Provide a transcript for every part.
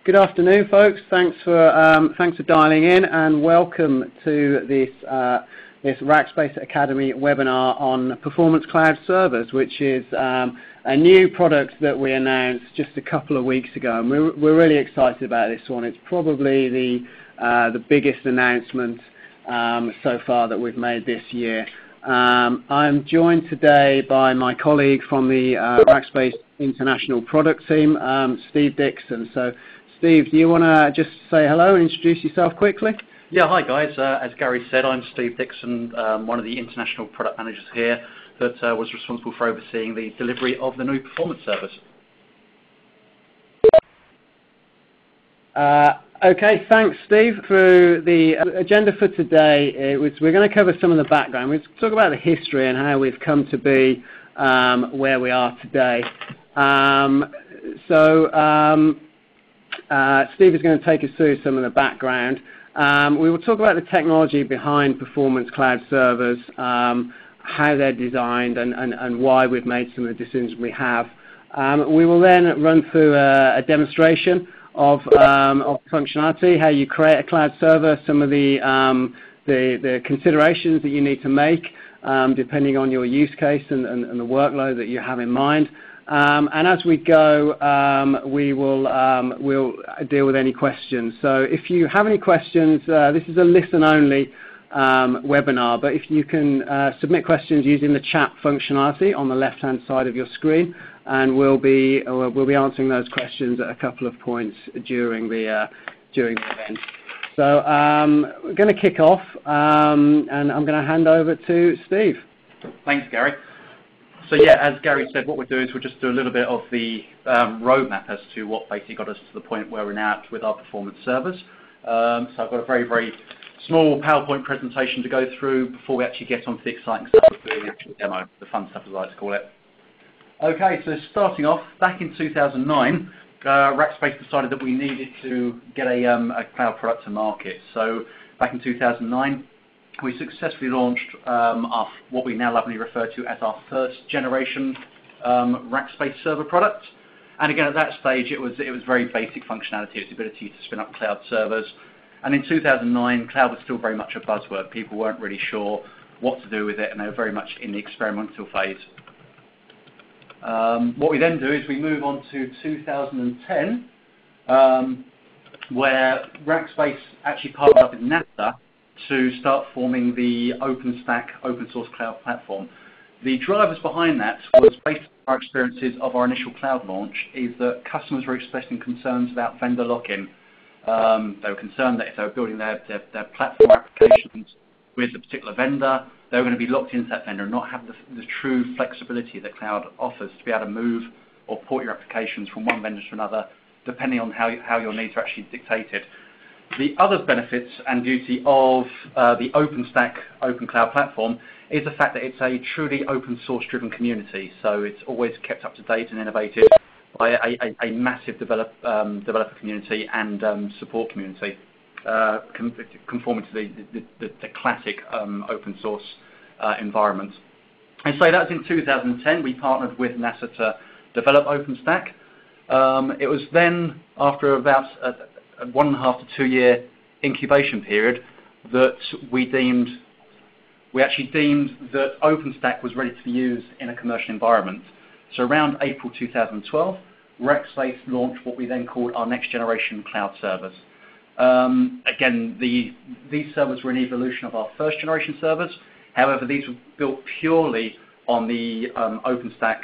Good afternoon, folks. Thanks for dialing in, and welcome to this Rackspace Academy webinar on Performance Cloud Servers, which is a new product that we announced just a couple of weeks ago, and we're really excited about this one. It's probably the biggest announcement so far that we've made this year. I'm joined today by my colleague from the Rackspace International Product Team, Steve Dixon. So, Steve, do you want to just say hello and introduce yourself quickly? Yeah, hi guys. As Gary said, I'm Steve Dixon, one of the international product managers here that was responsible for overseeing the delivery of the new performance servers. Okay, thanks, Steve. For the agenda for today, we're going to cover some of the background. We'll talk about the history and how we've come to be where we are today. Steve is going to take us through some of the background. We will talk about the technology behind Performance Cloud Servers, how they're designed, and why we've made some of the decisions we have. We will then run through a demonstration of functionality, how you create a cloud server, some of the considerations that you need to make depending on your use case and the workload that you have in mind. And as we go, we'll deal with any questions. So if you have any questions, this is a listen-only webinar, but if you can submit questions using the chat functionality on the left-hand side of your screen, and we'll be answering those questions at a couple of points during the event. So we're going to kick off, and I'm going to hand over to Steve. Thanks, Gary. So yeah, as Gary said, what we'll do is we'll just do a little bit of the roadmap as to what basically got us to the point where we're now at with our performance servers. So I've got a very, very small PowerPoint presentation to go through before we actually get on to the exciting stuff of doing the actual demo, the fun stuff as I like to call it. Okay, so starting off, back in 2009, Rackspace decided that we needed to get a cloud product to market. So back in 2009, we successfully launched what we now lovingly refer to as our first generation Rackspace server product. And again, at that stage, it was very basic functionality. It was the ability to spin up cloud servers. And in 2009, cloud was still very much a buzzword. People weren't really sure what to do with it, and they were very much in the experimental phase. What we then do is we move on to 2010, where Rackspace actually partnered up with NASA to start forming the OpenStack open source cloud platform. The drivers behind that was based on our experiences of our initial cloud launch, is that customers were expressing concerns about vendor lock-in. They were concerned that if they were building their platform applications with a particular vendor, they were going to be locked into that vendor and not have the true flexibility that cloud offers to be able to move or port your applications from one vendor to another, depending on how your needs are actually dictated. The other benefits and beauty of the OpenStack open cloud platform is the fact that it's a truly open source driven community. So it's always kept up to date and innovated by a massive developer community and support community, conforming to the classic open source environment. And so that's in 2010. We partnered with NASA to develop OpenStack. It was then, after about a 1.5 to 2 year incubation period, that we actually deemed that OpenStack was ready to be used in a commercial environment. So around April 2012, Rackspace launched what we then called our next generation cloud servers. Again, these servers were an evolution of our first generation servers. However, these were built purely on the OpenStack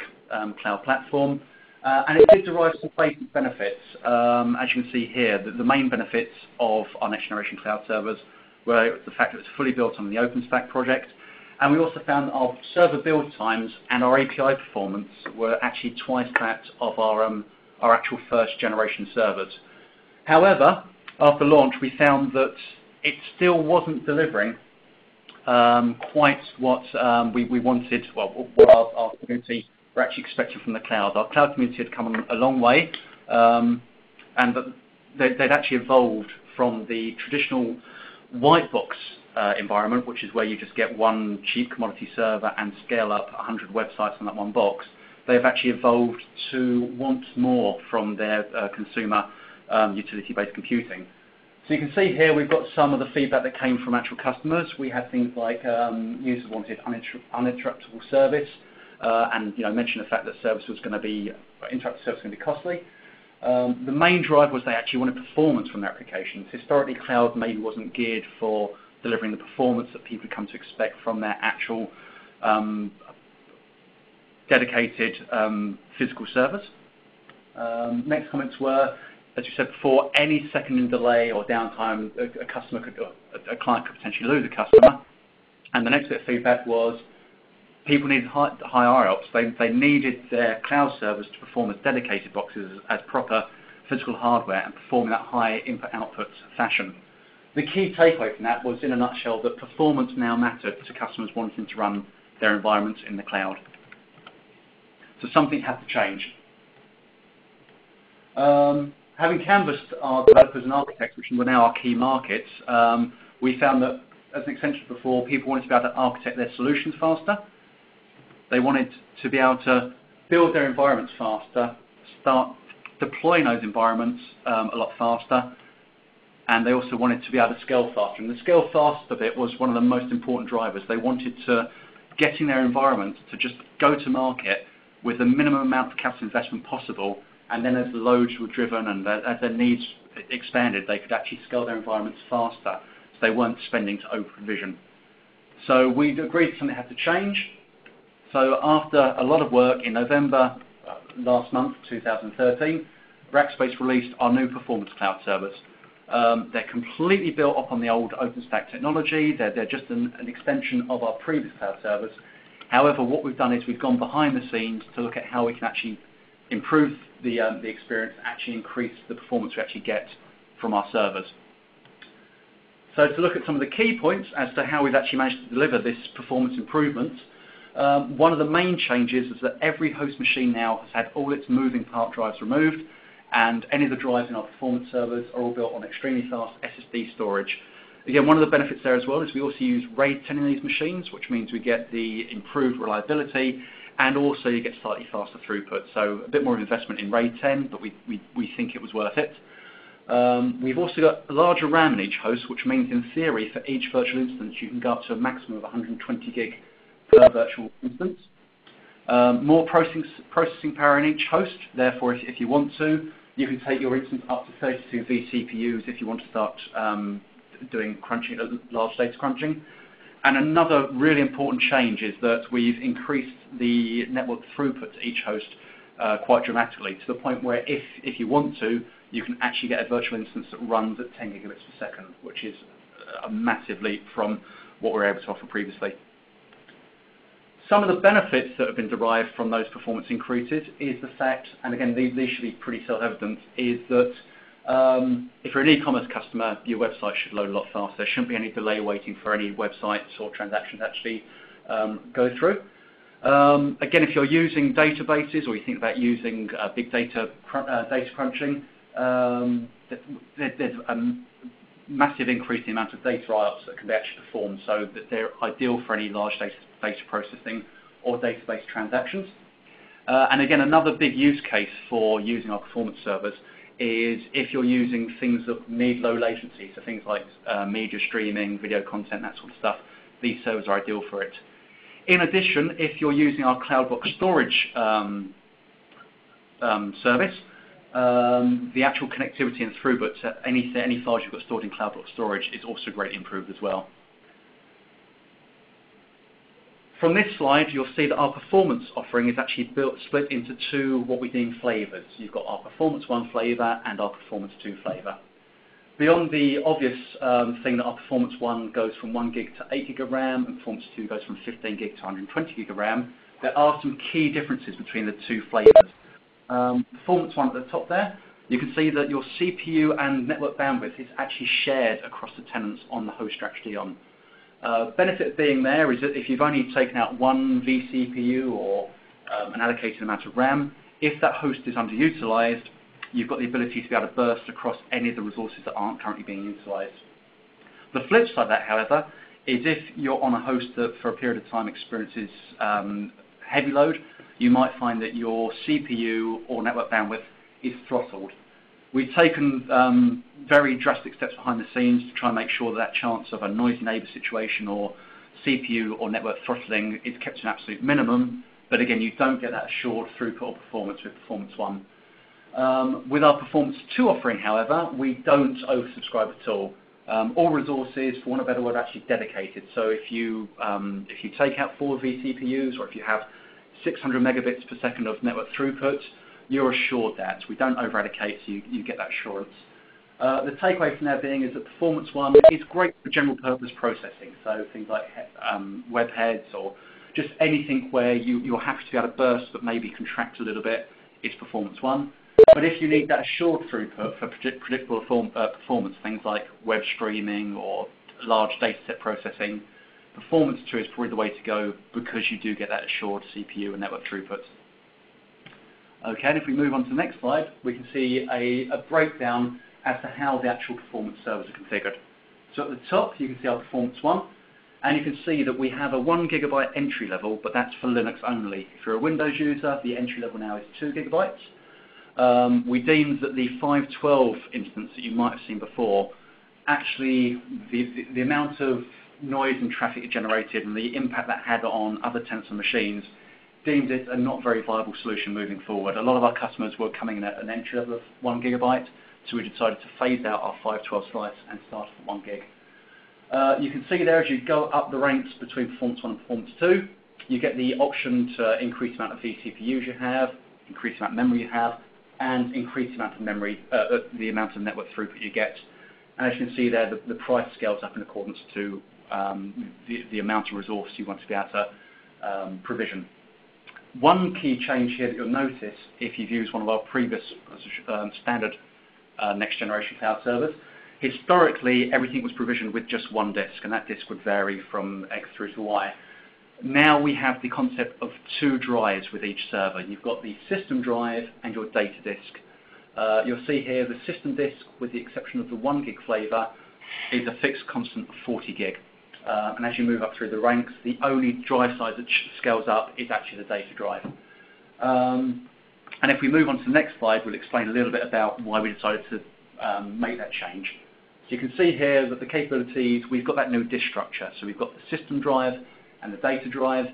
cloud platform. And it did derive some basic benefits. As you can see here, the main benefits of our next generation cloud servers were the fact that it was fully built on the OpenStack project. And we also found that our server build times and our API performance were actually twice that of our actual first generation servers. However, after launch, we found that it still wasn't delivering quite what we wanted, well, what our community were actually expecting from the cloud. Our cloud community had come a long way, and they'd actually evolved from the traditional white box environment, which is where you just get one cheap commodity server and scale up 100 websites on that one box. They've actually evolved to want more from their consumer utility-based computing. So you can see here we've got some of the feedback that came from actual customers. We had things like users wanted uninterruptible service, and mentioned the fact that interrupted service was going to be costly. The main drive was they actually wanted performance from their applications. Historically, cloud maybe wasn't geared for delivering the performance that people come to expect from their actual dedicated physical servers. Next comments were, as you said before, any second in delay or downtime, a client could potentially lose a customer. And the next bit of feedback was people needed high IOPS. They needed their cloud servers to perform as dedicated boxes, as proper physical hardware, and perform in that high input-output fashion. The key takeaway from that was, in a nutshell, that performance now mattered to customers wanting to run their environments in the cloud. So something had to change. Having canvassed our developers and architects, which were now our key markets, we found that, as an extension before, people wanted to be able to architect their solutions faster. They wanted to be able to build their environments faster, start deploying those environments a lot faster, and they also wanted to be able to scale faster. And the scale faster bit was one of the most important drivers. They wanted to getting their environments to just go to market with the minimum amount of capital investment possible, and then as the loads were driven and as their needs expanded, they could actually scale their environments faster, so they weren't spending to over-provision. So we agreed something had to change. So after a lot of work, in November last month, 2013, Rackspace released our new performance cloud servers. They're completely built up on the old OpenStack technology. They're just an extension of our previous cloud servers. However, what we've done is we've gone behind the scenes to look at how we can actually improve the experience, actually increase the performance we actually get from our servers. So to look at some of the key points as to how we've actually managed to deliver this performance improvement, one of the main changes is that every host machine now has had all its moving part drives removed, and any of the drives in our performance servers are all built on extremely fast SSD storage. Again, one of the benefits there as well is we also use RAID 10 in these machines, which means we get the improved reliability, and also you get slightly faster throughput. So a bit more of investment in RAID 10, but we think it was worth it. We've also got a larger RAM in each host, which means in theory for each virtual instance you can go up to a maximum of 120 gig per virtual instance. More processing power in each host, therefore if you want to, you can take your instance up to 32 vCPUs if you want to start doing crunching, large data crunching. And another really important change is that we've increased the network throughput to each host quite dramatically, to the point where if you want to, you can actually get a virtual instance that runs at 10 gigabits per second, which is a massive leap from what we were able to offer previously. Some of the benefits that have been derived from those performance increases is the fact, and again these should be pretty self-evident, is that if you're an e-commerce customer, your website should load a lot faster. There shouldn't be any delay waiting for any websites or transactions to actually go through. Again, if you're using databases or you think about using big data crunching, there's a massive increase in the amount of data IOPS that can be actually performed, so that they're ideal for any large data processing or database transactions. And again, another big use case for using our performance servers is if you're using things that need low latency, so things like media streaming, video content, that sort of stuff, these servers are ideal for it. In addition, if you're using our CloudBlock storage service, the actual connectivity and throughput to any files you've got stored in CloudBlock storage is also greatly improved as well. From this slide, you'll see that our performance offering is actually split into two what we deem flavors. You've got our Performance 1 flavor and our Performance 2 flavor. Beyond the obvious thing that our Performance 1 goes from 1 gig to 8 gig of RAM and Performance 2 goes from 15 gig to 120 gig of RAM, there are some key differences between the two flavors. Performance 1 at the top there, you can see that your CPU and network bandwidth is actually shared across the tenants on the host you're actually on. Benefit of being there is that if you've only taken out one vCPU or an allocated amount of RAM, if that host is underutilized, you've got the ability to be able to burst across any of the resources that aren't currently being utilized. The flip side of that, however, is if you're on a host that for a period of time experiences heavy load, you might find that your CPU or network bandwidth is throttled. We've taken very drastic steps behind the scenes to try and make sure that chance of a noisy neighbour situation or CPU or network throttling is kept to an absolute minimum. But again, you don't get that assured throughput or performance with Performance 1. With our Performance 2 offering, however, we don't oversubscribe at all. All resources, for want of a better word, are actually dedicated. So if you take out 4 vCPUs, or if you have 600 megabits per second of network throughput, you're assured that. We don't over-allocate, so you get that assurance. The takeaway from there being is that Performance 1 is great for general purpose processing, so things like web heads or just anything where you're happy to be able to burst but maybe contract a little bit is Performance 1. But if you need that assured throughput for predictable performance, things like web streaming or large data set processing, Performance 2 is probably the way to go because you do get that assured CPU and network throughput. Okay, and if we move on to the next slide, we can see a breakdown as to how the actual performance servers are configured. So at the top, you can see our Performance 1, and you can see that we have a 1 gigabyte entry level, but that's for Linux only. If you're a Windows user, the entry level now is 2 gigabytes. We deemed that the 512 instance that you might have seen before, actually the amount of noise and traffic it generated and the impact that had on other tenants and machines deemed it a not very viable solution moving forward. A lot of our customers were coming in at an entry level of 1 gigabyte, so we decided to phase out our 512 slice and start at 1 gig. You can see there as you go up the ranks between Performance 1 and Performance 2, you get the option to increase the amount of vCPUs you have, increase the amount of memory you have, and increase the amount of memory, the amount of network throughput you get. And as you can see there, the price scales up in accordance to the amount of resource you want to be able to provision. One key change here that you'll notice if you've used one of our previous standard next generation cloud servers, historically everything was provisioned with just one disk, and that disk would vary from X through to Y. Now we have the concept of 2 drives with each server. You've got the system drive and your data disk. You'll see here the system disk, with the exception of the 1 gig flavor, is a fixed constant of 40 gig. And as you move up through the ranks, the only drive size that scales up is actually the data drive. And if we move on to the next slide, we'll explain a little bit about why we decided to make that change. So you can see here that the capabilities, we've got that new disk structure. So we've got the system drive and the data drive.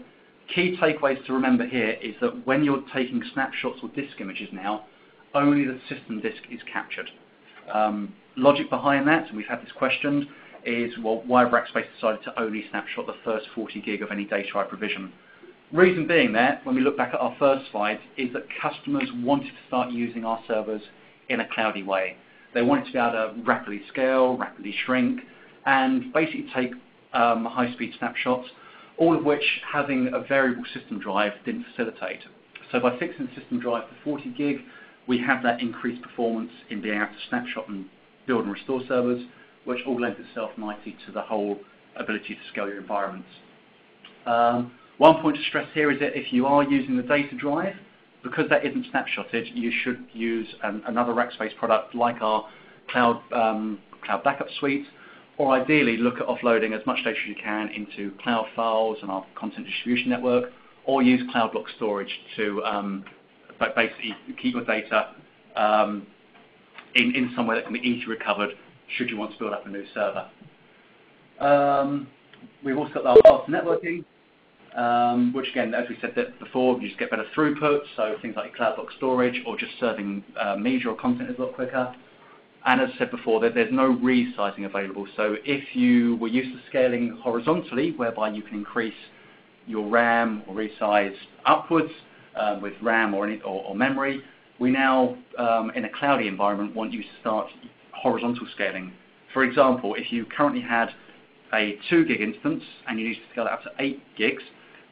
Key takeaways to remember here is that when you're taking snapshots or disk images now, only the system disk is captured. Logic behind that, and we've had this questioned, is well, why have Rackspace decided to only snapshot the first 40 gig of any data drive provision? Reason being there, when we look back at our first slide, is that customers wanted to start using our servers in a cloudy way. They wanted to be able to rapidly scale, rapidly shrink, and basically take high-speed snapshots, all of which having a variable system drive didn't facilitate. So by fixing the system drive to 40 gig, we have that increased performance in being able to snapshot and build and restore servers, which all lends itself nicely to the whole ability to scale your environments. One point to stress here is that if you are using the data drive, because that isn't snapshotted, you should use another Rackspace product like our Cloud Backup Suite, or ideally look at offloading as much data as you can into cloud files and our content distribution network, or use Cloud Block Storage to basically keep your data in somewhere that can be easily recovered should you want to build up a new server. We've also got our faster networking, which again, as we said before, you just get better throughput, so things like Cloud Block Storage or just serving media or content is a lot quicker. And as I said before, there's no resizing available, so if you were used to scaling horizontally, whereby you can increase your RAM or resize upwards with RAM or memory, we now, in a cloudy environment, want you to start horizontal scaling. For example, if you currently had a 2 gig instance and you need to scale it up to 8 gigs,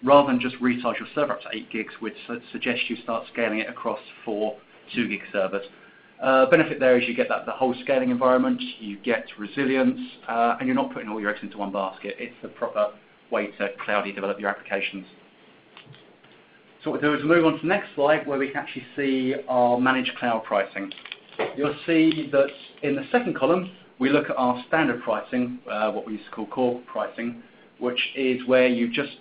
rather than just resize your server up to 8 gigs, we'd suggest you start scaling it across 4 2 gig servers. Benefit there is you get the whole scaling environment, you get resilience, and you're not putting all your eggs into one basket. It's the proper way to cloudly develop your applications. So what we'll do is move on to the next slide where we can actually see our managed cloud pricing. You'll see that in the second column, we look at our standard pricing, what we used to call core pricing, which is where you just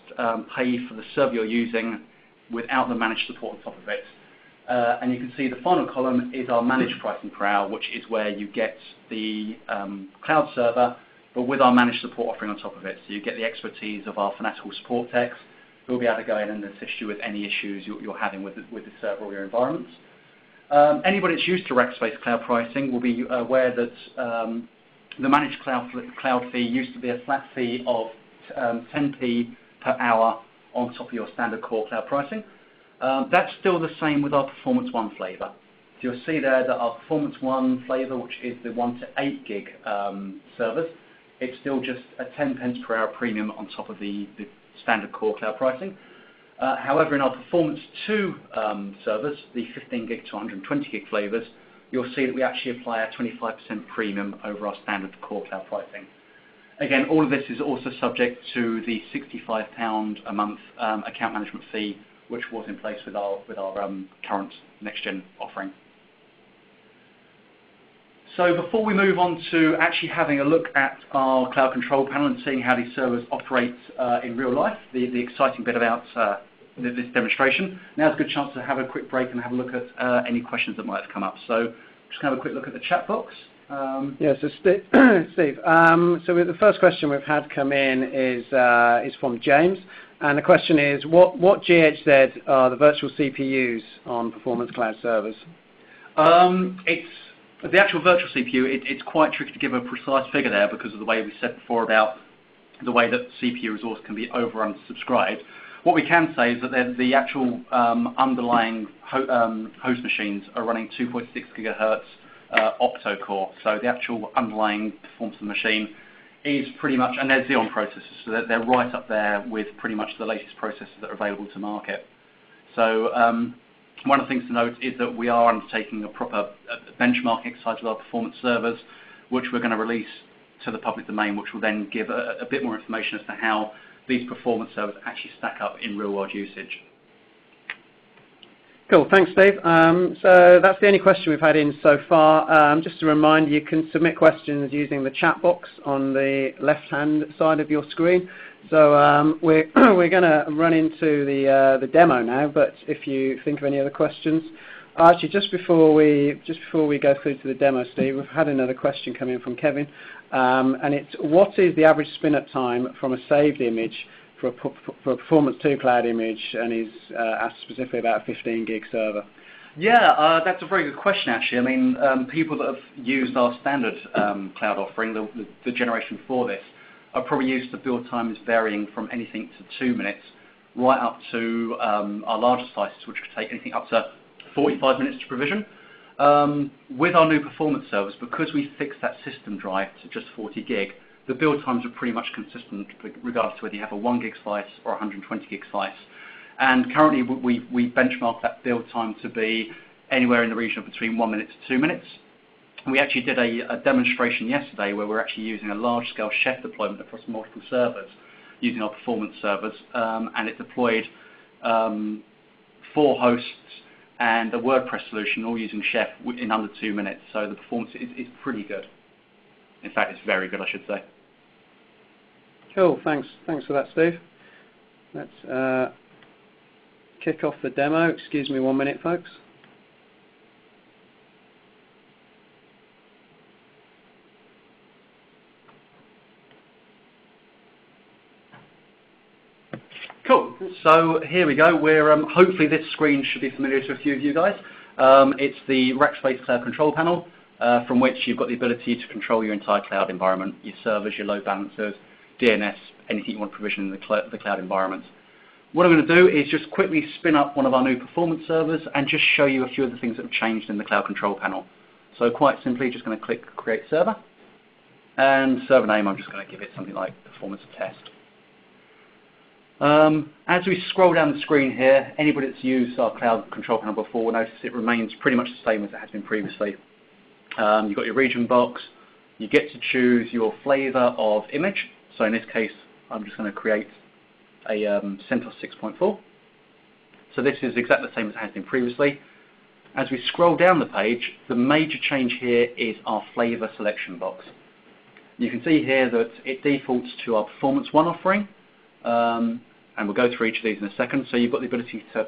pay for the server you're using without the managed support on top of it. And you can see the final column is our managed pricing per hour, which is where you get the cloud server, but with our managed support offering on top of it. So you get the expertise of our fanatical support techs who will be able to go in and assist you with any issues you're having with the server or your environments. Anybody that's used to Rackspace cloud pricing will be aware that the managed cloud fee used to be a flat fee of 10p per hour on top of your standard core cloud pricing. That's still the same with our Performance One flavor. So you'll see there that our Performance One flavor, which is the 1 to 8 gig servers, it's still just a 10 pence per hour premium on top of the standard core cloud pricing. However, in our Performance 2 servers, the 15 gig to 120 gig flavors, you'll see that we actually apply a 25% premium over our standard core cloud pricing. Again, all of this is also subject to the £65 a month account management fee, which was in place with our current next-gen offering. So before we move on to actually having a look at our cloud control panel and seeing how these servers operate in real life, the exciting bit about this demonstration, now's a good chance to have a quick break and have a look at any questions that might have come up. So just have a quick look at the chat box. Yeah, so Steve, so the first question we've had come in is from James, and the question is, what GHZ are the virtual CPUs on Performance Cloud servers? It's the actual virtual CPU. It's quite tricky to give a precise figure there because of the way we said before about the way that CPU resource can be over and subscribed. What we can say is that the actual underlying host machines are running 2.6 gigahertz octo-core, so the actual underlying performance of the machine is pretty much, and they're Xeon processors, so they're right up there with pretty much the latest processors that are available to market. So one of the things to note is that we are undertaking a proper benchmarking exercise with our performance servers, which we're going to release to the public domain, which will then give a bit more information as to how these performance servers actually stack up in real-world usage. Cool, thanks Steve. So that's the only question we've had in so far. Just a reminder, you can submit questions using the chat box on the left-hand side of your screen. So we're going to run into the demo now, but if you think of any other questions. Actually, just before we go through to the demo, Steve, we've had another question come in from Kevin, and it's, what is the average spin-up time from a saved image for a Performance 2 cloud image, and he's asked specifically about a 15 gig server? Yeah, that's a very good question actually. I mean, people that have used our standard cloud offering, the generation before this, are probably used to build times varying from anything to 2 minutes right up to our larger slices, which could take anything up to 45 minutes to provision. With our new performance servers, because we fixed that system drive to just 40 gig, the build times are pretty much consistent regardless of whether you have a 1 gig slice or a 120 gig slice. And currently we benchmark that build time to be anywhere in the region of between 1 minute to 2 minutes. We actually did a demonstration yesterday where we're actually using a large-scale Chef deployment across multiple servers using our performance servers, and it deployed 4 hosts and a WordPress solution all using Chef in under 2 minutes. So the performance is pretty good. In fact, it's very good, I should say. Cool, thanks for that, Steve. Let's kick off the demo. Excuse me 1 minute, folks. Cool. So here we go. We're hopefully this screen should be familiar to a few of you guys. It's the Rackspace Cloud Control Panel, from which you've got the ability to control your entire cloud environment, your servers, your load balancers, DNS, anything you want to provision in the cloud environment. What I'm going to do is just quickly spin up one of our new performance servers and just show you a few of the things that have changed in the Cloud Control Panel. So quite simply, just going to click Create Server, and server name, I'm just going to give it something like Performance Test. As we scroll down the screen here, anybody that's used our Cloud Control Panel before will notice it remains pretty much the same as it has been previously. You've got your region box, you get to choose your flavor of image. So in this case, I'm just going to create a CentOS 6.4. So this is exactly the same as it has been previously. As we scroll down the page, the major change here is our flavor selection box. You can see here that it defaults to our Performance 1 offering, and we'll go through each of these in a second. So you've got the ability to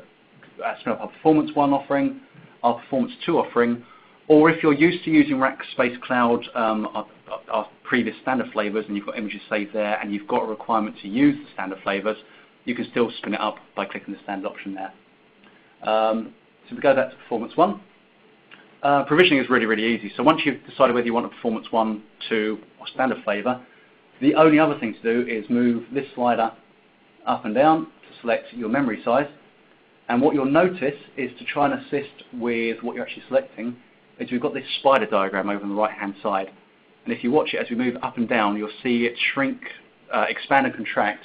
spin up our Performance 1 offering, our Performance 2 offering, or if you're used to using Rackspace Cloud, our previous standard flavors, and you've got images saved there, and you've got a requirement to use the standard flavors, you can still spin it up by clicking the standard option there. So we go back to Performance 1. Provisioning is really, really easy. So once you've decided whether you want a Performance 1, 2, or standard flavor, the only other thing to do is move this slider up and down to select your memory size. And what you'll notice is, to try and assist with what you're actually selecting, is we've got this spider diagram over on the right-hand side. And if you watch it as we move up and down, you'll see it shrink, expand and contract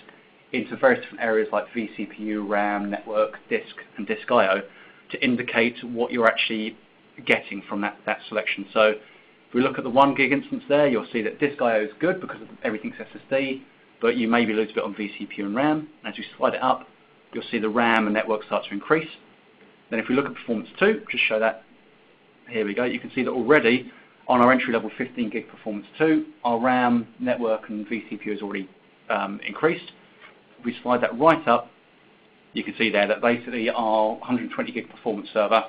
into various different areas like vCPU, RAM, network, disk, and disk I/O to indicate what you're actually getting from that selection. So if we look at the 1 gig instance there, you'll see that disk I/O is good because everything's SSD, but you maybe lose a bit on vCPU and RAM. And as you slide it up, you'll see the RAM and network start to increase. Then if we look at Performance 2, just show that, here we go, you can see that already on our entry-level 15 gig Performance 2, our RAM, network, and vCPU is already increased. If we slide that right up, you can see there that basically our 120 gig performance server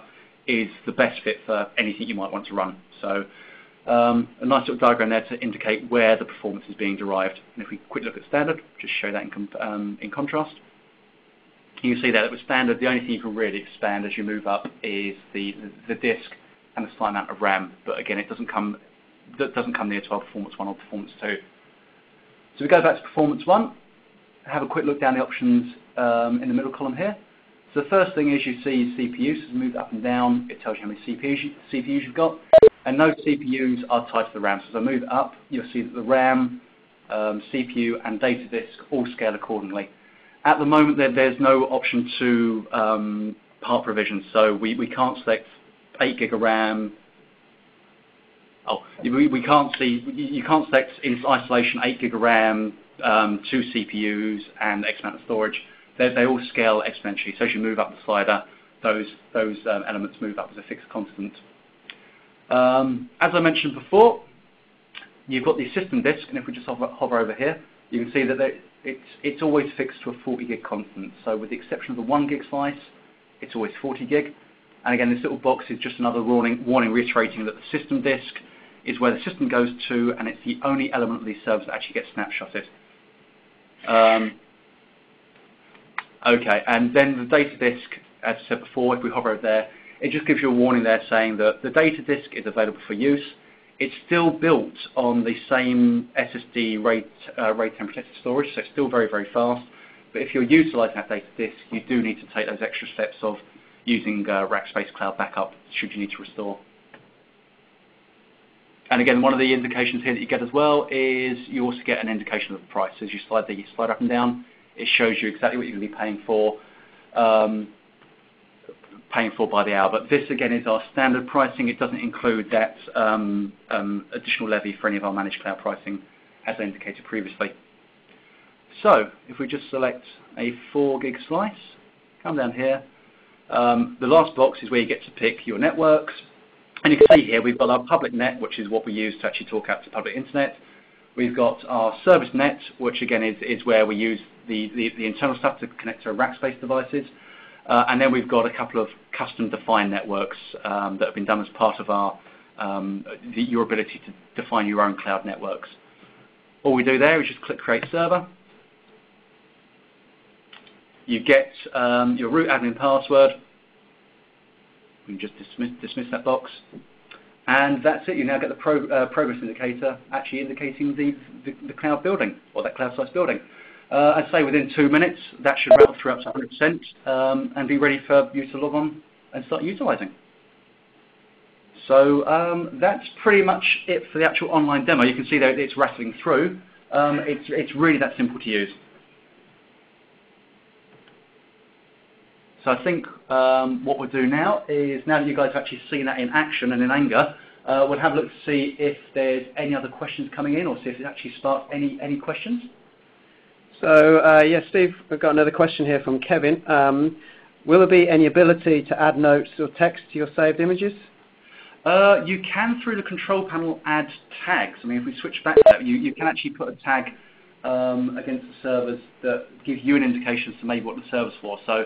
is the best fit for anything you might want to run. So a nice little diagram there to indicate where the performance is being derived. And if we quick look at standard, just show that in contrast, you can see there that with standard, the only thing you can really expand as you move up is the disk and the slight amount of RAM. But again, it doesn't come near to our Performance 1 or Performance 2. So we go back to Performance 1, have a quick look down the options in the middle column here. So the first thing is you see CPUs. So as we move up and down, it tells you how many CPUs you've got. And those CPUs are tied to the RAM. So as I move up, you'll see that the RAM, CPU, and data disk all scale accordingly. At the moment, there's no option to part provision. So we can't select 8 gig of RAM. You can't select in isolation 8 gig of RAM, 2 CPUs, and X amount of storage. They all scale exponentially. So as you move up the slider, those elements move up as a fixed constant. As I mentioned before, you've got the system disk, and if we just hover over here, you can see that it's always fixed to a 40 gig constant. So with the exception of the 1 gig slice, it's always 40 gig. And again, this little box is just another warning reiterating that the system disk is where the system goes to, and it's the only element of these servers that actually gets snapshotted. Okay, and then the data disk, as I said before, if we hover over there, it just gives you a warning there saying that the data disk is available for use. It's still built on the same SSD RAID protected storage, so it's still very, very fast. But if you're utilizing that data disk, you do need to take those extra steps of using Rackspace Cloud Backup should you need to restore. And again, one of the indications here that you get as well is you also get an indication of the price. As you slide up and down, it shows you exactly what you're going to be paying for by the hour. But this again is our standard pricing. It doesn't include that additional levy for any of our managed cloud pricing, as I indicated previously. So if we just select a 4 gig slice, come down here. The last box is where you get to pick your networks. And you can see here we've got our public net, which is what we use to actually talk out to public internet. We've got our service net, which again is where we use the internal stuff to connect to our Rackspace devices. And then we've got a couple of custom defined networks that have been done as part of our your ability to define your own cloud networks. All we do there is just click Create Server. You get your root admin password. We can just dismiss that box. And that's it. You now get the progress indicator actually indicating the cloud building, or that cloud size building. I'd say within 2 minutes, that should rattle through up to 100% and be ready for you to log on and start utilizing. So that's pretty much it for the actual online demo. You can see that it's rattling through. It's really that simple to use. So I think what we'll do now is, now that you guys have actually seen that in action and in anger, we'll have a look to see if there's any other questions coming in, or see if it actually sparked any questions. So yes, Steve, we've got another question here from Kevin. Will there be any ability to add notes or text to your saved images? You can, through the control panel, add tags. I mean, if we switch back to that, you can actually put a tag against the servers that give you an indication as to maybe what the server's for. So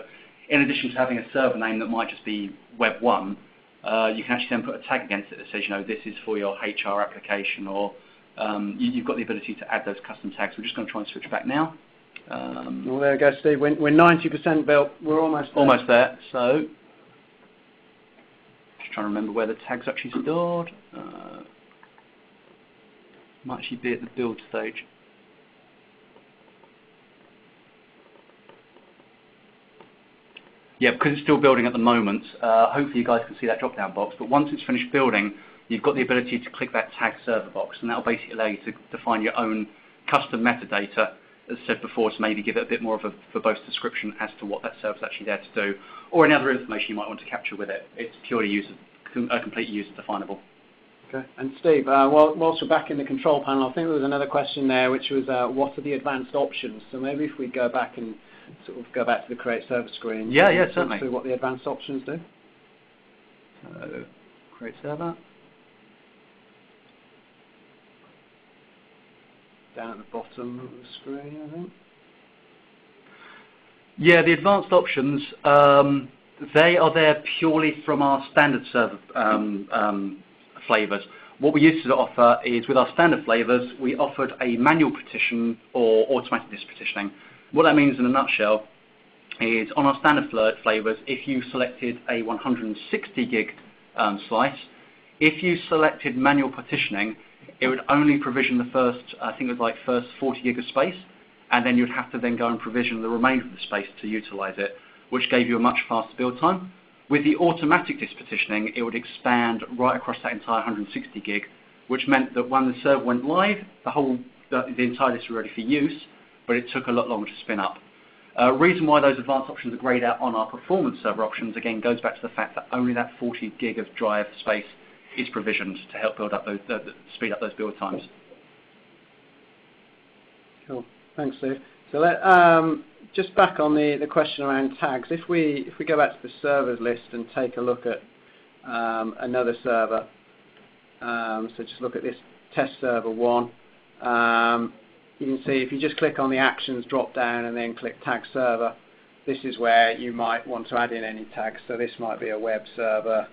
in addition to having a server name that might just be Web1, you can actually then put a tag against it that says, this is for your HR application, or you've got the ability to add those custom tags. We're just going to try and switch back now. Well, there we go, Steve. We're 90% built. We're almost there. Almost there. So, just trying to remember where the tag's actually stored. Might actually be at the build stage. Yeah, because it's still building at the moment, hopefully you guys can see that drop-down box, but once it's finished building, you've got the ability to click that tag server box, and that will basically allow you to define your own custom metadata, as I said before, to maybe give it a bit more of a verbose description as to what that server's actually there to do, or any other information you might want to capture with it. It's purely completely user-definable. Okay. And Steve, whilst we're back in the control panel, I think there was another question there, which was what are the advanced options? So maybe if we go back and sort of go back to the create server screen. Yeah, certainly. See what the advanced options do. So, create server. Down at the bottom of the screen, I think. Yeah, the advanced options, they are there purely from our standard server flavors. What we used to offer is, with our standard flavors, we offered a manual partition or automatic disk partitioning. What that means in a nutshell is, on our standard flavors, if you selected a 160 gig slice, if you selected manual partitioning, it would only provision the first, I think it was like first 40 gig of space, and then you'd have to then go and provision the remainder of the space to utilize it, which gave you a much faster build time. With the automatic disk partitioning, it would expand right across that entire 160 gig, which meant that when the server went live, the entire disk was ready for use, but it took a lot longer to spin up. Reason why those advanced options are grayed out on our performance server options, again, goes back to the fact that only that 40 gig of drive space is provisioned to help build up those, speed up those build times. Cool. Thanks, Steve. So just back on the question around tags, if we go back to the servers list and take a look at another server, so just look at this test server 1, you can see if you just click on the actions drop down and then click tag server, this is where you might want to add in any tags. So this might be a web server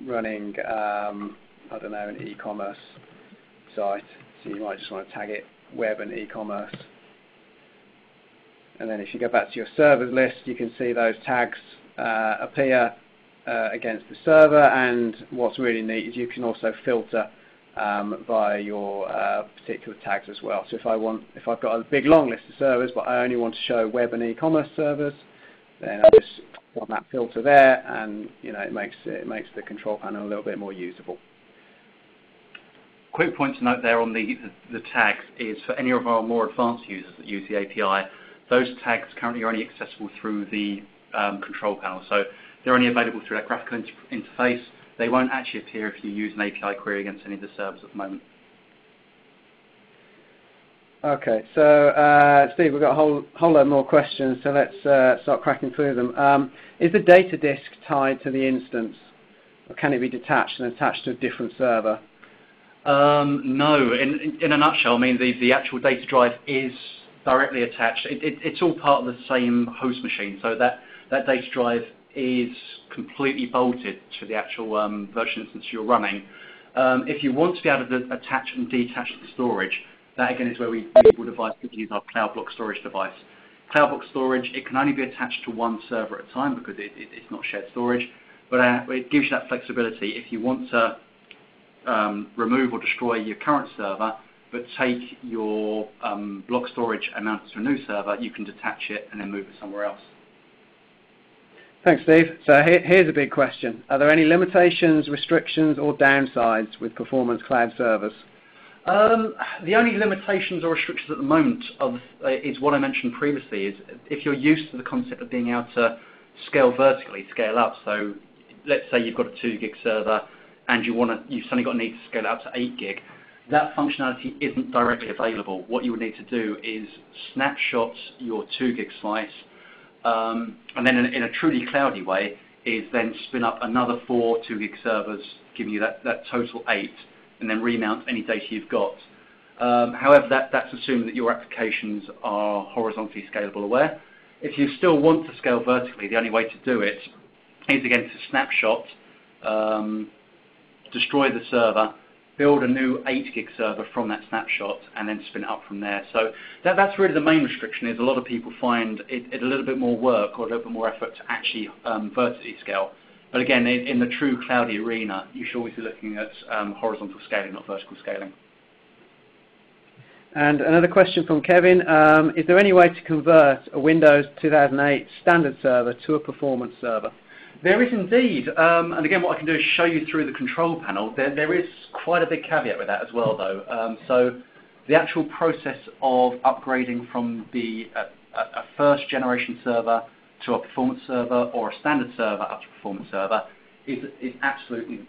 running, I don't know, an e-commerce site. So you might just want to tag it web and e-commerce. And then if you go back to your servers list, you can see those tags appear against the server. And what's really neat is you can also filter via your particular tags as well. So if I've got a big long list of servers, but I only want to show web and e-commerce servers, then I just put on that filter there, and it makes the control panel a little bit more usable. Quick point to note there on the tags is, for any of our more advanced users that use the API, those tags currently are only accessible through the control panel. So they're only available through that graphical interface. They won't actually appear if you use an API query against any of the servers at the moment. Okay, so Steve, we've got a whole load more questions, so let's start cracking through them. Is the data disk tied to the instance, or can it be detached and attached to a different server? No, in a nutshell, I mean, the actual data drive is directly attached. It's all part of the same host machine, so that data drive is completely bolted to the actual virtual instance you're running. If you want to be able to attach and detach the storage, that again is where we would advise people to use our Cloud Block storage device. Cloud Block storage, it can only be attached to one server at a time because it's not shared storage, but it gives you that flexibility. If you want to remove or destroy your current server, but take your block storage and mount it to a new server, you can detach it and then move it somewhere else. Thanks, Steve. So here's a big question. Are there any limitations, restrictions, or downsides with performance cloud servers? The only limitations or restrictions at the moment is what I mentioned previously, is if you're used to the concept of being able to scale vertically, scale up. So let's say you've got a 2 gig server and you've suddenly got a need to scale it up to 8 gig. That functionality isn't directly available. What you would need to do is snapshot your 2 gig slice, and then in a truly cloudy way is then spin up another 4 2 gig servers, giving you that total 8, and then remount any data you've got. However, that's assuming that your applications are horizontally scalable aware. If you still want to scale vertically, the only way to do it is again to snapshot, destroy the server, build a new 8 gig server from that snapshot, and then spin it up from there. So that's really the main restriction. Is a lot of people find it a little bit more work or a little bit more effort to actually vertically scale. But again, in the true cloudy arena, you should always be looking at horizontal scaling, not vertical scaling. And another question from Kevin, is there any way to convert a Windows 2008 standard server to a performance server? There is indeed, and again what I can do is show you through the control panel. There is quite a big caveat with that as well though. So the actual process of upgrading from a first generation server to a performance server or a standard server up to a performance server is absolutely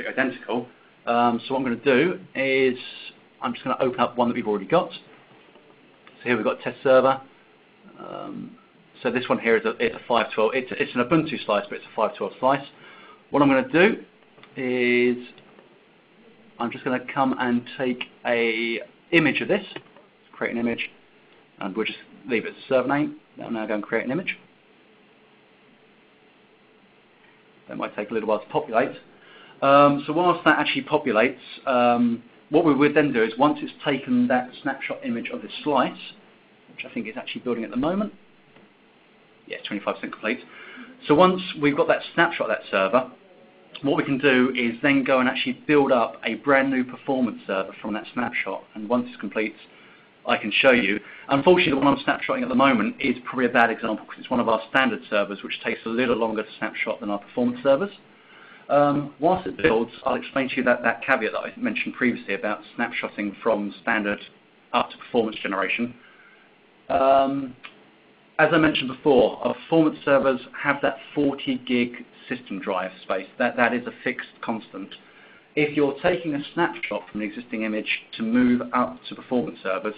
identical. So what I'm going to do is I'm just going to open up one that we've already got. So here we've got test server. So this one here is a 512. It's an Ubuntu slice, but it's a 512 slice. What I'm going to do is I'm just going to come and take a image of this, create an image, and we'll just leave it as a server name. I'll now go and create an image. That might take a little while to populate. So whilst that actually populates, what we would then do is once it's taken that snapshot image of this slice, which I think is actually building at the moment, yeah, 25% complete. So once we've got that snapshot of that server, what we can do is then go and actually build up a brand new performance server from that snapshot. And once it's complete, I can show you. Unfortunately, the one I'm snapshotting at the moment is probably a bad example because it's one of our standard servers, which takes a little longer to snapshot than our performance servers. Whilst it builds, I'll explain to you that caveat that I mentioned previously about snapshotting from standard up to performance generation. As I mentioned before, our performance servers have that 40 gig system drive space. That is a fixed constant. If you're taking a snapshot from an existing image to move up to performance servers,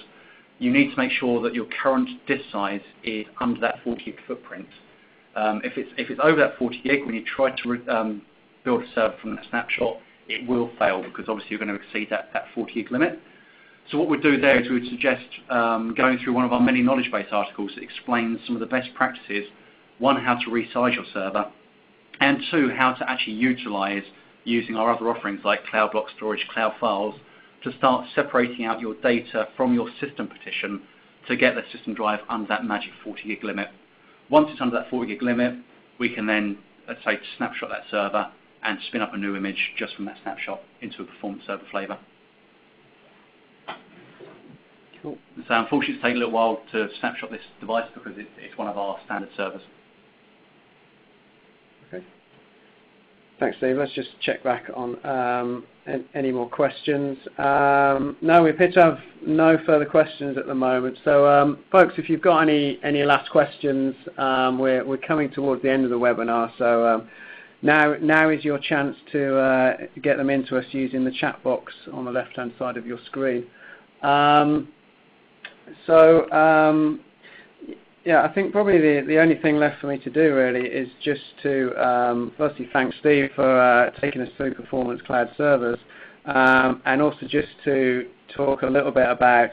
you need to make sure that your current disk size is under that 40 gig footprint. If it's over that 40 gig, when you try to build a server from that snapshot, it will fail because obviously you're going to exceed that 40 gig limit. So what we'd do there is we would suggest going through one of our many knowledge base articles that explains some of the best practices, one, how to resize your server, and two, how to actually utilize using our other offerings like cloud block storage, cloud files, to start separating out your data from your system partition to get the system drive under that magic 40 gig limit. Once it's under that 40 gig limit, we can then, let's say, snapshot that server and spin up a new image just from that snapshot into a performance server flavor. Cool. So unfortunately it's taken a little while to snapshot this device because it's one of our standard servers. Okay. Thanks, Steve. Let's just check back on any more questions. No, we appear to have no further questions at the moment. So, folks, if you've got any last questions, we're coming towards the end of the webinar. So now is your chance to get them into us using the chat box on the left-hand side of your screen. Yeah, I think probably the only thing left for me to do really is just to firstly thank Steve for taking us through Performance Cloud Servers, and also just to talk a little bit about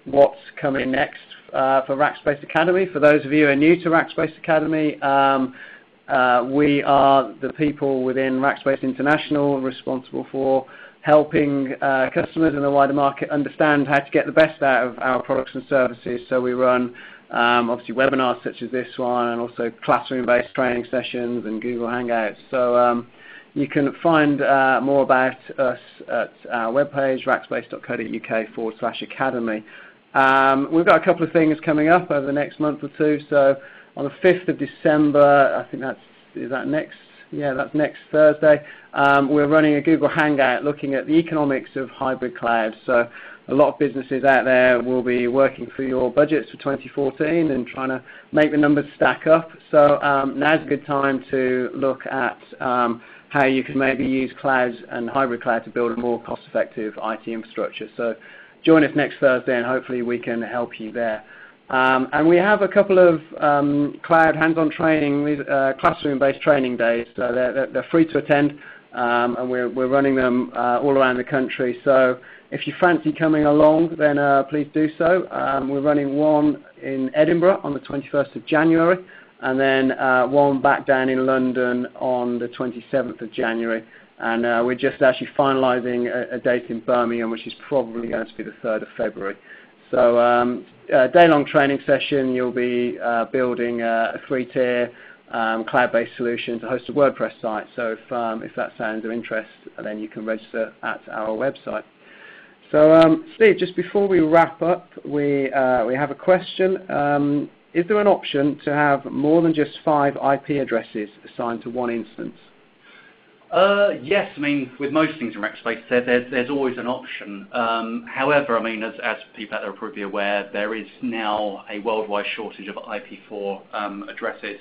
what's coming next for Rackspace Academy. For those of you who are new to Rackspace Academy, we are the people within Rackspace International responsible for helping customers in the wider market understand how to get the best out of our products and services. So we run obviously webinars such as this one, and also classroom-based training sessions and Google Hangouts. So you can find more about us at our webpage, rackspace.co.uk/academy. We've got a couple of things coming up over the next month or two. So on the 5th of December, I think that's next Thursday, we're running a Google Hangout looking at the economics of hybrid cloud. So a lot of businesses out there will be working through your budgets for 2014 and trying to make the numbers stack up. So now's a good time to look at how you can maybe use clouds and hybrid cloud to build a more cost-effective IT infrastructure. So join us next Thursday and hopefully we can help you there. And we have a couple of cloud hands-on training, classroom-based training days. So they're free to attend, and we're running them all around the country. So if you fancy coming along, then please do so. We're running one in Edinburgh on the 21st of January, and then one back down in London on the 27th of January. And we're just actually finalising a date in Birmingham, which is probably going to be the 3rd of February. So a day-long training session. You'll be building a 3-tier cloud-based solution to host a WordPress site. So if that sounds of interest, then you can register at our website. So Steve, just before we wrap up, we have a question. Is there an option to have more than just 5 IP addresses assigned to one instance? Yes, I mean, with most things in Rackspace, there's always an option. However, I mean, as people out there are probably aware, there is now a worldwide shortage of IP4 addresses.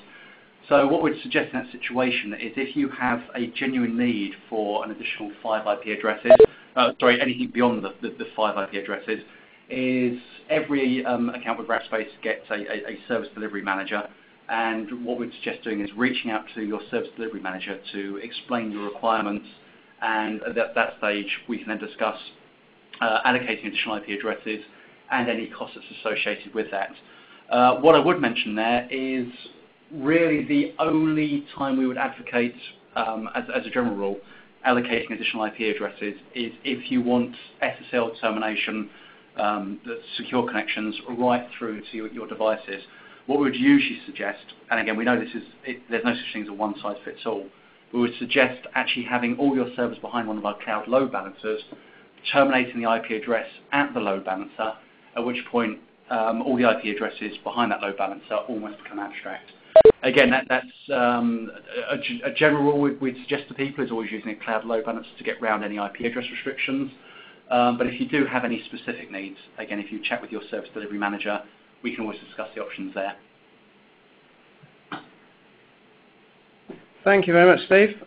So what we'd suggest in that situation is if you have a genuine need for an additional 5 IP addresses, anything beyond the 5 IP addresses, is every account with Rackspace gets a service delivery manager. And what we'd suggest doing is reaching out to your service delivery manager to explain your requirements, and at that stage we can then discuss allocating additional IP addresses and any costs that's associated with that. What I would mention there is really the only time we would advocate, as a general rule, allocating additional IP addresses is if you want SSL termination, the secure connections right through to your devices. What we would usually suggest, and again we know there's no such thing as a one-size-fits-all, we would suggest actually having all your servers behind one of our cloud load balancers, terminating the IP address at the load balancer, at which point all the IP addresses behind that load balancer almost become abstract. Again, that's a general rule we'd suggest to people is always using a cloud load balancer to get around any IP address restrictions. But if you do have any specific needs, again, if you chat with your service delivery manager, we can always discuss the options there. Thank you very much, Steve.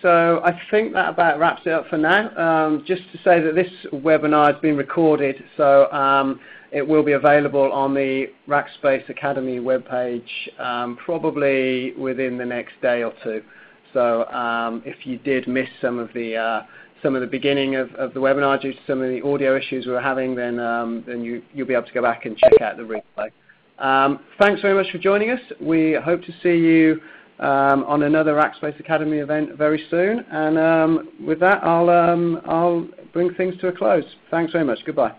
So I think that about wraps it up for now. Just to say that this webinar has been recorded, so it will be available on the Rackspace Academy webpage probably within the next day or two. So if you did miss some of the beginning of the webinar due to some of the audio issues we were having, then you'll be able to go back and check out the replay. Thanks very much for joining us. We hope to see you on another Rackspace Academy event very soon. And with that, I'll bring things to a close. Thanks very much. Goodbye.